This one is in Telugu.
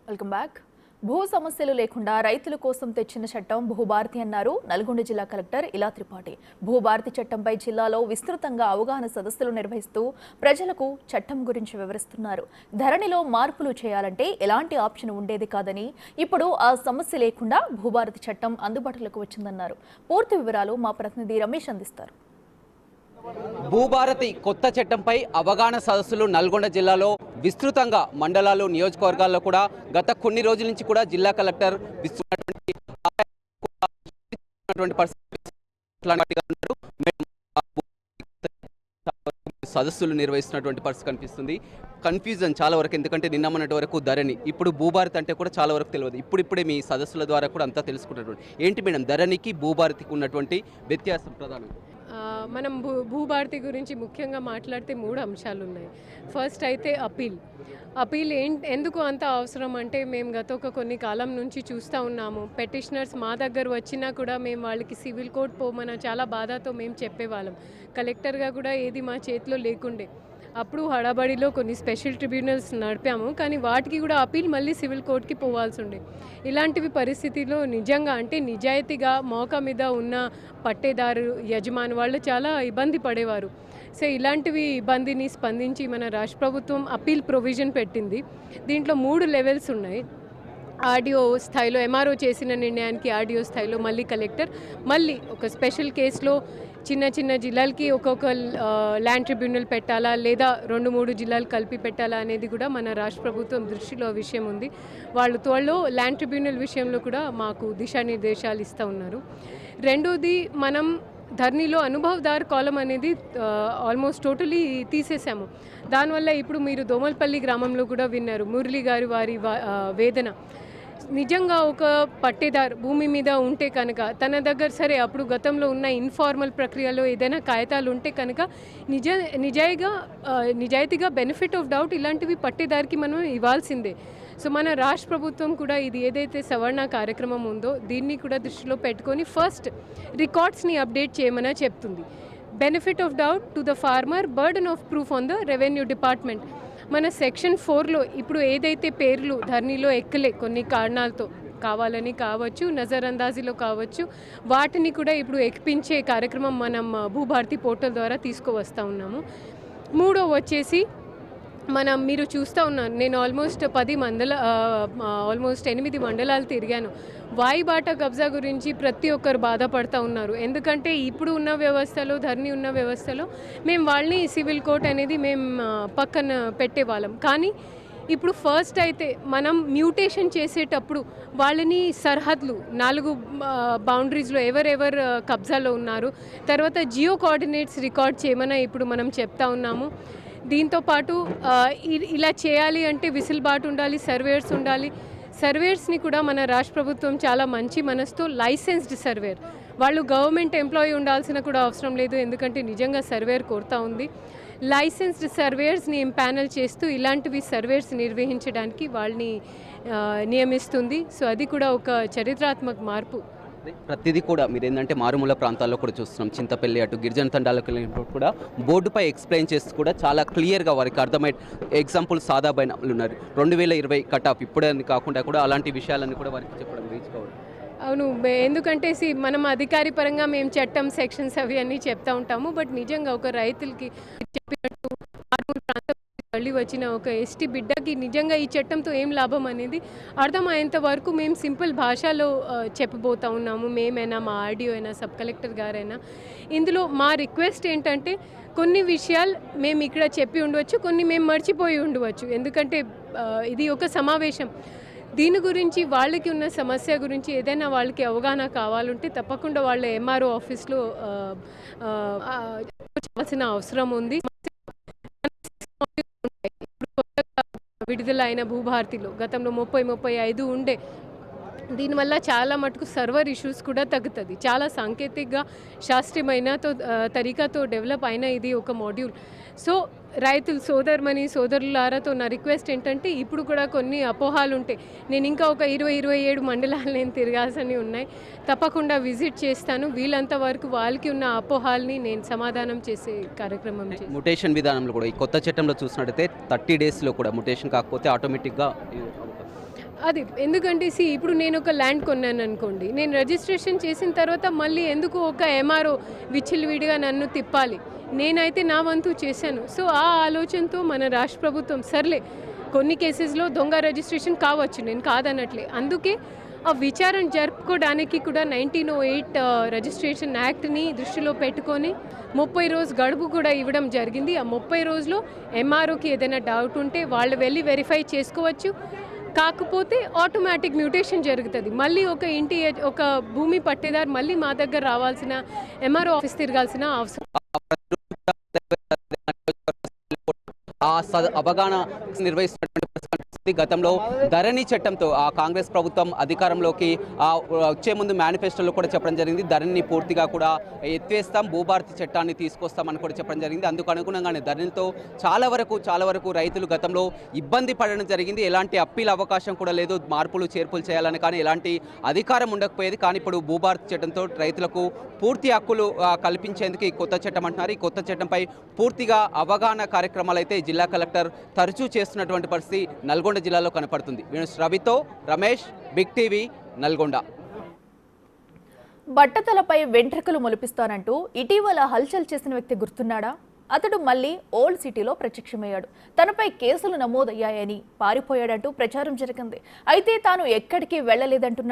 Welcome back. భూ సమస్యలు లేకుండా రైతుల కోసం తెచ్చిన చట్టం భూభారతి అన్నారు నల్గొండ జిల్లా కలెక్టర్ ఇలా త్రిపాఠి. భూభారతి చట్టంపై జిల్లాలో విస్తృతంగా అవగాహన సదస్సులు నిర్వహిస్తూ ప్రజలకు చట్టం గురించి వివరిస్తున్నారు. ధరణిలో మార్పులు చేయాలంటే ఎలాంటి ఆప్షన్ ఉండేది కాదని, ఇప్పుడు ఆ సమస్య లేకుండా భూభారతి చట్టం అందుబాటులోకి వచ్చిందన్నారు. పూర్తి వివరాలు మా ప్రతినిధి రమేష్ అందిస్తారు. భూభారతి కొత్త చట్టంపై అవగాహన సదస్సులు నల్గొండ జిల్లాలో విస్తృతంగా మండలాలు నియోజకవర్గాల్లో కూడా గత కొన్ని రోజుల నుంచి కూడా జిల్లా కలెక్టర్ సదస్సులు నిర్వహిస్తున్నటువంటి పరిస్థితి కనిపిస్తుంది. కన్ఫ్యూజన్ చాలా వరకు, ఎందుకంటే నిన్న మొన్నటి వరకు ధరణి, ఇప్పుడు భూభారతి అంటే కూడా చాలా వరకు తెలియదు. ఇప్పుడిప్పుడే మీ సదస్సుల ద్వారా కూడా అంతా తెలుసుకున్నటువంటి ఏంటి మేడం ధరణికి భూభారతికి ఉన్నటువంటి వ్యత్యాసం ప్రధానం? మనం భూభారతి గురించి ముఖ్యంగా మాట్లాడితే 3 అంశాలు ఉన్నాయి. ఫస్ట్ అయితే అపీల్ ఎందుకు అంత అవసరం అంటే, మేము గత కొన్ని కాలం నుంచి చూస్తూ ఉన్నాము. పెటిషనర్స్ మా దగ్గర వచ్చినా కూడా మేము వాళ్ళకి సివిల్ కోర్ట్ పోమని చాలా బాధతో మేము చెప్పేవాళ్ళం. కలెక్టర్గా కూడా ఏది మా చేతిలో లేకుండే. అప్పుడు హడాబడిలో కొన్ని స్పెషల్ ట్రిబ్యునల్స్ నడిపాము, కానీ వాటికి కూడా అపీల్ మళ్ళీ సివిల్ కోర్టుకి పోవాల్సి ఉండే. ఇలాంటివి పరిస్థితిలో నిజంగా అంటే నిజాయితీగా మోకా మీద ఉన్న పట్టేదారు యజమాని వాళ్ళు చాలా ఇబ్బంది పడేవారు. సో ఇలాంటివి ఇబ్బందిని స్పందించి మన రాష్ట్ర ప్రభుత్వం అపీల్ ప్రొవిజన్ పెట్టింది. దీంట్లో 3 లెవెల్స్ ఉన్నాయి. ఆర్డీఓ స్థాయిలో ఎంఆర్ఓ చేసిన నిర్ణయానికి ఆర్డీఓ స్థాయిలో మళ్ళీ కలెక్టర్, మళ్ళీ ఒక స్పెషల్ కేసులో చిన్న జిల్లాలకి ఒక్కొక్క ల్యాండ్ ట్రిబ్యునల్ పెట్టాలా లేదా 2-3 జిల్లాలు కలిపి పెట్టాలా అనేది కూడా మన రాష్ట్ర ప్రభుత్వం దృష్టిలో విషయం ఉంది. వాళ్ళు త్వరలో ల్యాండ్ ట్రిబ్యునల్ విషయంలో కూడా మాకు దిశానిర్దేశాలు ఇస్తూ ఉన్నారు. రెండోది, మనం ధరణిలో అనుభవదారు కాలం అనేది ఆల్మోస్ట్ టోటలీ తీసేసాము. దానివల్ల ఇప్పుడు మీరు దోమల్పల్లి గ్రామంలో కూడా విన్నారు మురళి గారి వారి వేదన. నిజంగా ఒక పట్టేదారు భూమి మీద ఉంటే కనుక తన దగ్గర సరే అప్పుడు గతంలో ఉన్న ఇన్ఫార్మల్ ప్రక్రియలో ఏదైనా కాగితాలు ఉంటే కనుక నిజాయితీగా బెనిఫిట్ ఆఫ్ డౌట్ ఇలాంటివి పట్టేదారికి మనం ఇవ్వాల్సిందే. సో మన రాష్ట్ర ప్రభుత్వం కూడా ఇది ఏదైతే సవరణ కార్యక్రమం ఉందో దీన్ని కూడా దృష్టిలో పెట్టుకొని ఫస్ట్ రికార్డ్స్ని అప్డేట్ చేయమని చెప్తుంది. Benefit of doubt to the farmer, burden of proof on the revenue department. మన సెక్షన్ 4లో ఇప్పుడు ఏదైతే పేర్లు ధరణిలో ఎక్కలే కొన్ని కారణాలతో, కావాలని కావచ్చు, నజర్ అందాజీలో కావచ్చు, వాటిని కూడా ఇప్పుడు ఎక్కిపించే కార్యక్రమం మనం భూభారతి పోర్టల్ ద్వారా తీసుకువస్తూ ఉన్నాము. మూడో వచ్చేసి మీరు చూస్తూ ఉన్నారు, నేను ఆల్మోస్ట్ 8 మండలాలు తిరిగాను. వాయిబాట కబ్జా గురించి ప్రతి ఒక్కరు బాధపడుతూ ఉన్నారు. ఎందుకంటే ఇప్పుడు ఉన్న వ్యవస్థలో, ధరణి ఉన్న వ్యవస్థలో మేము వాళ్ళని సివిల్ కోర్ట్ అనేది మేము పక్కన పెట్టేవాళ్ళం. కానీ ఇప్పుడు ఫస్ట్ అయితే మనం మ్యూటేషన్ చేసేటప్పుడు వాళ్ళని సరిహద్దులు 4 బౌండరీస్లో ఎవరెవరు కబ్జాలో ఉన్నారు, తర్వాత జియో కోఆర్డినేట్స్ రికార్డ్ చేయమని ఇప్పుడు మనం చెప్తా ఉన్నాము. దీంతోపాటు ఇలా చేయాలి అంటే విసిల్బాటు ఉండాలి, సర్వేయర్స్ ఉండాలి. సర్వేయర్స్ని కూడా మన రాష్ట్ర ప్రభుత్వం చాలా మంచి మనసుతో లైసెన్స్డ్ సర్వేయర్, వాళ్ళు గవర్నమెంట్ ఎంప్లాయీ ఉండాల్సిన కూడా అవసరం లేదు, ఎందుకంటే నిజంగా సర్వేయర్ కొరత ఉంది. లైసెన్స్డ్ సర్వేయర్స్ని ఎంపానల్ చేస్తూ ఇలాంటివి సర్వేయర్స్ నిర్వహించడానికి వాళ్ళని నియమిస్తుంది. సో అది కూడా ఒక చరిత్రాత్మక మార్పు. ప్రతిదీ కూడా మీరు ఏంటంటే మారుమూల ప్రాంతాల్లో కూడా చూస్తున్నాం. చింతపల్లి అటు గిరిజన తండాలకు వెళ్ళినప్పుడు కూడా బోర్డుపై ఎక్స్ప్లెయిన్ చేస్తూ కూడా చాలా క్లియర్గా వారికి అర్థమయ్యే ఎగ్జాంపుల్ సాదాబైన ఉన్నారు. 2020 కటాఫ్ ఇప్పుడే కాకుండా కూడా అలాంటి విషయాలన్నీ కూడా వారికి చెప్పడం రీచ్ కావడం. అవును, ఎందుకంటే మనం అధికారి పరంగా మేము చట్టం సెక్షన్స్ అవి అన్నీ చెప్తూ ఉంటాము. బట్ నిజంగా ఒక రైతులకి చెప్పినట్టు ప్రాంతం మళ్ళీ వచ్చిన ఒక ఎస్టీ బిడ్డకి నిజంగా ఈ చట్టంతో ఏం లాభం అనేది అర్థమయ్యేంత వరకు మేము సింపుల్ భాషలో చెప్పబోతూ ఉన్నాము. మేమైనా, మా ఆర్డీఓ అయినా, సబ్ కలెక్టర్ గారైనా. ఇందులో మా రిక్వెస్ట్ ఏంటంటే, కొన్ని విషయాలు మేము ఇక్కడ చెప్పి ఉండవచ్చు, కొన్ని మేము మర్చిపోయి ఉండవచ్చు. ఎందుకంటే ఇది ఒక సమావేశం. దీని గురించి వాళ్ళకి ఉన్న సమస్య గురించి ఏదైనా వాళ్ళకి అవగాహన కావాలంటే తప్పకుండా వాళ్ళ ఎంఆర్ఓ ఆఫీస్లో చెప్పాల్సిన అవసరం ఉంది. విడుదల అయిన భూభారతిలో గతంలో 30-35 ఉండే. దీనివల్ల చాలా మటుకు సర్వర్ ఇష్యూస్ కూడా తగ్గుతుంది. చాలా సాంకేతికంగా శాస్త్రీయమైన తరీకాతో డెవలప్ అయిన ఇది ఒక మాడ్యూల్. సో రైతులు సోదరులారాతో నా రిక్వెస్ట్ ఏంటంటే, ఇప్పుడు కూడా కొన్ని అపోహాలు ఉంటాయి. నేను ఇంకా ఒక 20-27 మండలాలు నేను తిరగాల్సి ఉన్నాయి. తప్పకుండా విజిట్ చేస్తాను. వీళ్ళంత వరకు వాళ్ళకి ఉన్న అపోహాల్ని నేను సమాధానం చేసే కార్యక్రమం చేస్తాను. ముటేషన్ విధానంలో కూడా ఈ కొత్త చట్టంలో చూసినట్టయితే 30 డేస్లో కూడా ముటేషన్ కాకపోతే ఆటోమేటిక్గా అది ఎందుకంటే ఇప్పుడు నేను ఒక ల్యాండ్ కొన్నాను అనుకోండి, నేను రిజిస్ట్రేషన్ చేసిన తర్వాత మళ్ళీ ఎందుకు ఒక ఎంఆర్ఓ విచ్చలవిడిగా నన్ను తిప్పాలి? నేనైతే నా వంతు చేశాను. సో ఆ ఆలోచనతో మన రాష్ట్ర ప్రభుత్వం సర్లే కొన్ని కేసెస్లో దొంగ రిజిస్ట్రేషన్ కావచ్చు, నేను కాదనట్లే. అందుకే ఆ విచారణ జరుపుకోవడానికి కూడా 1908 రిజిస్ట్రేషన్ యాక్ట్ని దృష్టిలో పెట్టుకొని 30 రోజు గడువు కూడా ఇవ్వడం జరిగింది. ఆ 30 రోజులో ఎంఆర్ఓకి ఏదైనా డౌట్ ఉంటే వాళ్ళు వెళ్ళి వెరిఫై చేసుకోవచ్చు. కాకపోతే ఆటోమేటిక్ మ్యూటేషన్ జరుగుతుంది. మళ్ళీ ఒక భూమి పట్టేదారు మళ్ళీ మా దగ్గర రావాల్సిన, ఎంఆర్ఓ ఆఫీస్ తిరగాల్సిన అవసరం. అవగాహన నిర్వహిస్తున్నటువంటి పరిస్థితి. గతంలో ధరణి చట్టంతో ఆ కాంగ్రెస్ ప్రభుత్వం అధికారంలోకి వచ్చే ముందు మేనిఫెస్టోలో కూడా చెప్పడం జరిగింది, ధరణిని పూర్తిగా కూడా ఎత్తివేస్తాం, భూభారతి చట్టాన్ని తీసుకొస్తామని కూడా చెప్పడం జరిగింది. అందుకు అనుగుణంగానే ధరణితో చాలా వరకు రైతులు గతంలో ఇబ్బంది పడడం జరిగింది. ఎలాంటి అప్పీల్ అవకాశం కూడా లేదు, మార్పులు చేర్పులు చేయాలని కానీ ఎలాంటి అధికారం ఉండకపోయేది. కానీ ఇప్పుడు భూభారతి చట్టంతో రైతులకు పూర్తి హక్కులు కల్పించేందుకు ఈ కొత్త చట్టం అంటున్నారు. ఈ కొత్త చట్టంపై పూర్తిగా అవగాహన కార్యక్రమాలు అయితే జిల్లా కలెక్టర్ తరచూ చేస్తున్నటువంటి పరిస్థితి నల్గొండ జిల్లాలో కనపడుతుంది. రవితో రమేష్, బిగ్ టీవీ, నల్గొండ. బట్టతలపై వెంట్రుకలు మొలిపిస్తానంటూ ఇటీవల హల్చల్ చేసిన వ్యక్తి గుర్తున్నాడా? అతడు మళ్ళీ ఓల్డ్ సిటీలో ప్రత్యక్షమయ్యాడు. తనపై కేసులు నమోదయ్యాయని పారిపోయాడంటూ ప్రచారం జరిగింది. అయితే తాను ఎక్కడికి వెళ్లలేదంటున్నాడు.